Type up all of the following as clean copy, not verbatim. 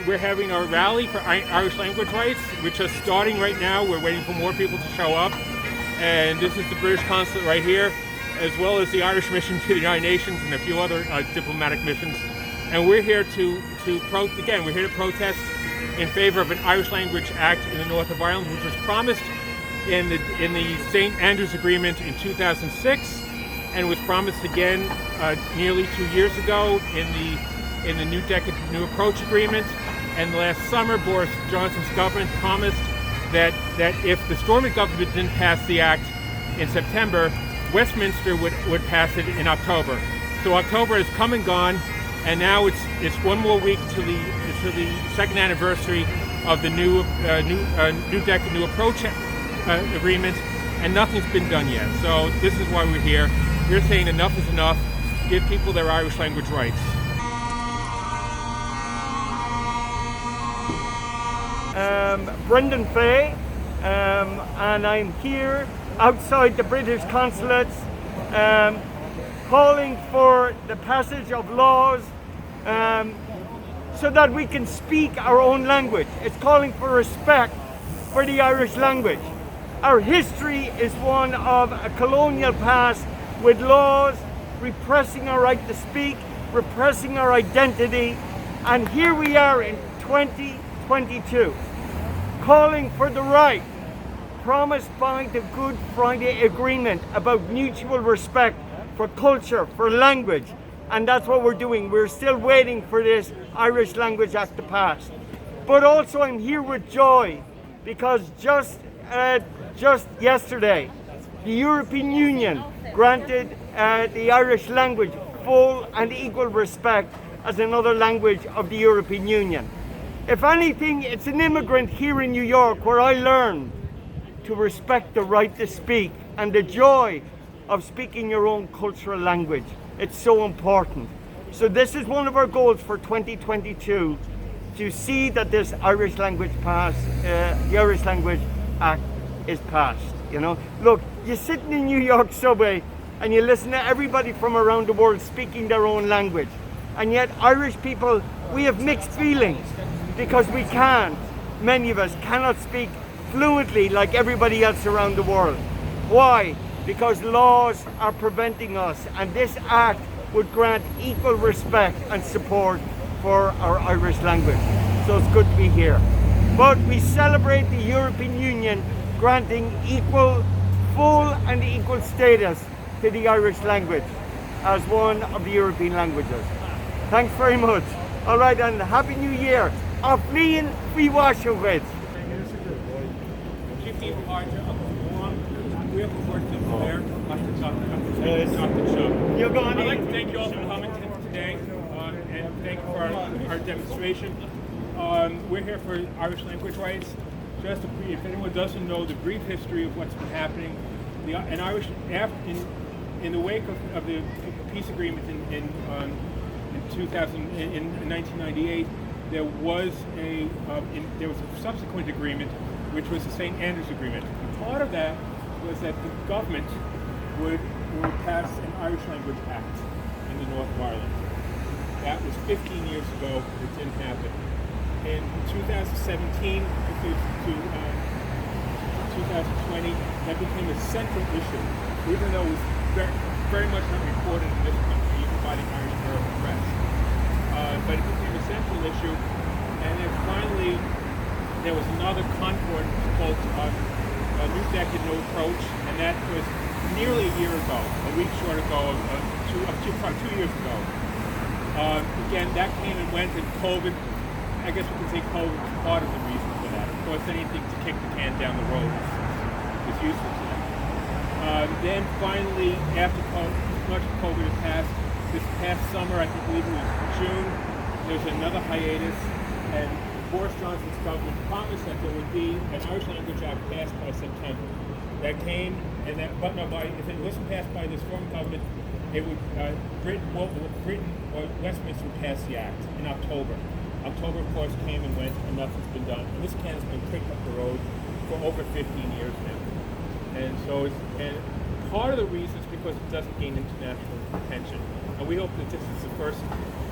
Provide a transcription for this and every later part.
We're having our rally for Irish language rights, which is starting right now. We're waiting for more people to show up. And this is the British Consulate right here, as well as the Irish mission to the United Nations and a few other diplomatic missions. And we're here we're here to protest in favor of an Irish Language Act in the north of Ireland, which was promised in the St. Andrews Agreement in 2006, and was promised again nearly 2 years ago in the New Approach Agreement. And last summer, Boris Johnson's government promised that if the Stormont government didn't pass the act in September, Westminster would pass it in October. So October has come and gone, and now it's one more week to the second anniversary of the New Approach Agreement, and nothing's been done yet. So this is why we're here. We're saying enough is enough. Give people their Irish language rights. Brendan Fay, and I'm here outside the British Consulate calling for the passage of laws so that we can speak our own language. It's calling for respect for the Irish language. Our history is one of a colonial past with laws repressing our right to speak, repressing our identity, and here we are in 2022 calling for the right promised by the Good Friday Agreement about mutual respect for culture, for language, and that's what we're doing. We're still waiting for this Irish Language Act to pass. But also I'm here with joy because just yesterday the European Union granted the Irish language full and equal respect as another language of the European Union. If anything, it's an immigrant here in New York where I learned to respect the right to speak and the joy of speaking your own cultural language. It's so important. So this is one of our goals for 2022, to see that this Irish language the Irish Language Act is passed. You know, look, you're sitting in New York subway and you listen to everybody from around the world speaking their own language, and yet Irish people, we have mixed feelings because many of us cannot speak fluently like everybody else around the world. Why? Because laws are preventing us, and this act would grant equal respect and support for our Irish language. So it's good to be here. But we celebrate the European Union granting full and equal status to the Irish language as one of the European languages. Thanks very much. All right, and Happy New Year. Auf Fliehen, wie Waschowitz. charge of the forum. We have a word to declare. Off the show. You're going I'd like in. to thank you all for coming today, and thank you for our demonstration. We're here for Irish language rights. Just to, if anyone doesn't know the brief history of what's been happening, in the wake of the peace agreement in 1998, there was a subsequent agreement, which was the St. Andrews Agreement. And part of that was that the government would pass an Irish Language Act in the north of Ireland. That was 15 years ago. It didn't happen. In 2017 to 2020, that became a central issue, even though it was very much not reported in this country, even by the Irish American press. But it became a central issue, and then finally there was another concord called New Decade No Approach, and that was nearly a year ago, a week short ago, 2 years ago. Again, that came and went, and COVID, I guess we can say COVID was part of the reason for that. Of course, anything to kick the can down the road is useful to them. Then finally, after much of COVID had passed, this past summer, I believe it was June, there was another hiatus, and Boris Johnson's government promised that there would be an Irish Language Act passed by September. That came, and that, but no, if it wasn't passed by this former government, it would Britain or Westminster would pass the act in October. October, of course, came and went, and nothing's been done. And this can has been kicked up the road for over 15 years now. And so, part of the reason is because it doesn't gain international attention. And we hope that this is the first,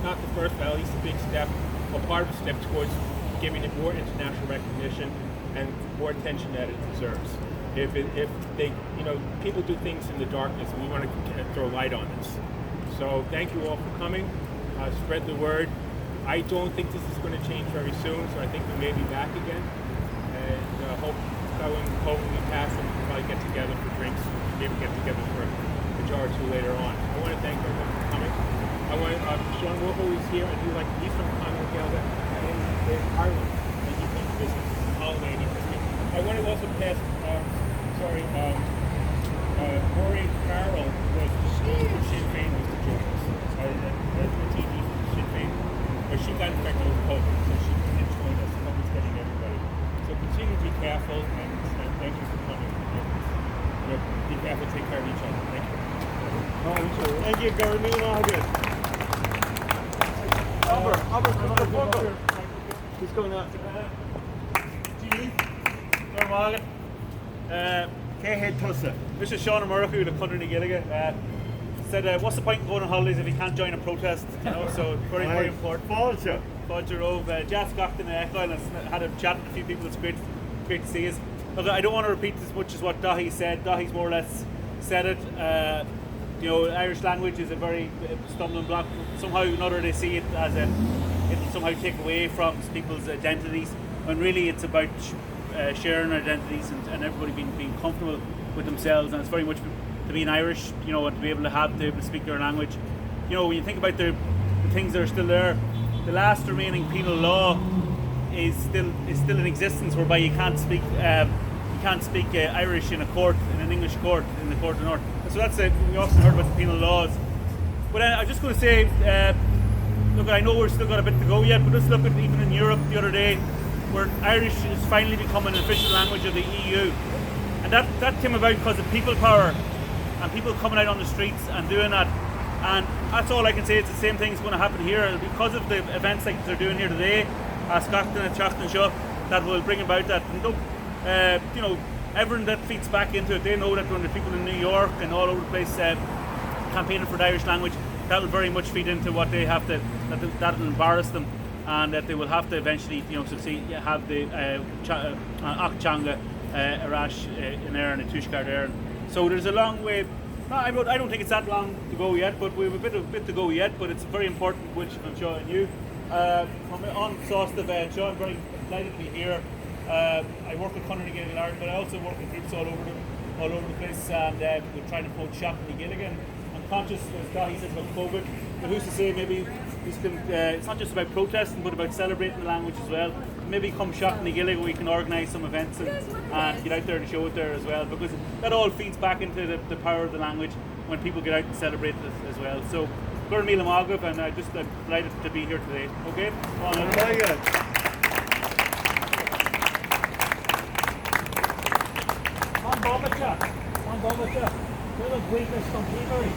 not the first, but at least a big step, or part of a step towards giving it more international recognition and more attention that it deserves. If they, people do things in the darkness, and we want to throw light on this. So thank you all for coming. Spread the word. I don't think this is going to change very soon, so I think we may be back again. And hope when we pass and we can probably get together for drinks, maybe get together for a jar or two later on. I want to thank everyone for coming. I want Sean Wilbur is here, and he's from Consulate in Ireland, and he came to visit holiday and everything. I want to also pass, Maureen Farrell was from Sinn Féin was to join us. The TV from Sinn Féin. But she got infected with COVID, so she didn't join us. COVID's getting everybody. So continue to be careful, and thank you for coming. And, be careful, take care of each other. Thank you. Thank you, Gary. All good. Albert, what's going on? This is Sean Murphy with the Country Gilligan. Said, what's the point in going on holidays if you can't join a protest? So very important. Fáilte Rove, Jas Gachtan Echoil, and had a chat with a few people. It's great to see us. Look, I don't want to repeat as much as what Dahi said. Dahi's more or less said it. Irish language is a very stumbling block. Somehow or another they see it as it'll somehow take away from people's identities, when really it's about sharing identities and everybody being comfortable with themselves. And it's very much to be an Irish, and to be able to speak their language. When you think about the things that are still there, the last remaining penal law is still in existence, whereby you can't speak Irish in an English court, in the court of North. So that's it. We often heard about the penal laws, but I'm just going to say, look, I know we're still got a bit to go yet, but let's look at even in Europe the other day, where Irish is finally becoming an official language of the EU, and that came about because of people power and people coming out on the streets and doing that. And that's all I can say. It's the same thing is going to happen here because of the events like they're doing here today, Scotland and Teachtan Show, that will bring about that. And look, everyone that feeds back into it, they know that when the people in New York and all over the place campaigning for the Irish language, that will very much feed into what they have to, that will embarrass them, and that they will have to eventually, succeed, have the Achchanga, Arash in there and a Tushkar there. So there's a long way. I don't think it's that long to go yet, but we have a bit to go yet. But it's very important, which I'm showing you. From on Saustav, Sean, I'm very delighted to be here. I work with Conor Gilligan in Ireland, but I also work with groups all over the place, and we're trying to promote shopping in Gilligan. And conscious, as Dahi says about COVID, but who's to say maybe it's not just about protesting, but about celebrating the language as well. Maybe come shot in the Gillig where we can organise some events and get out there and show it there as well, because that all feeds back into the power of the language when people get out and celebrate it as well. So, Gurn Mila Magav, and I'm delighted to be here today. Okay? Very good. On Bobacha. Little weakness from Petery.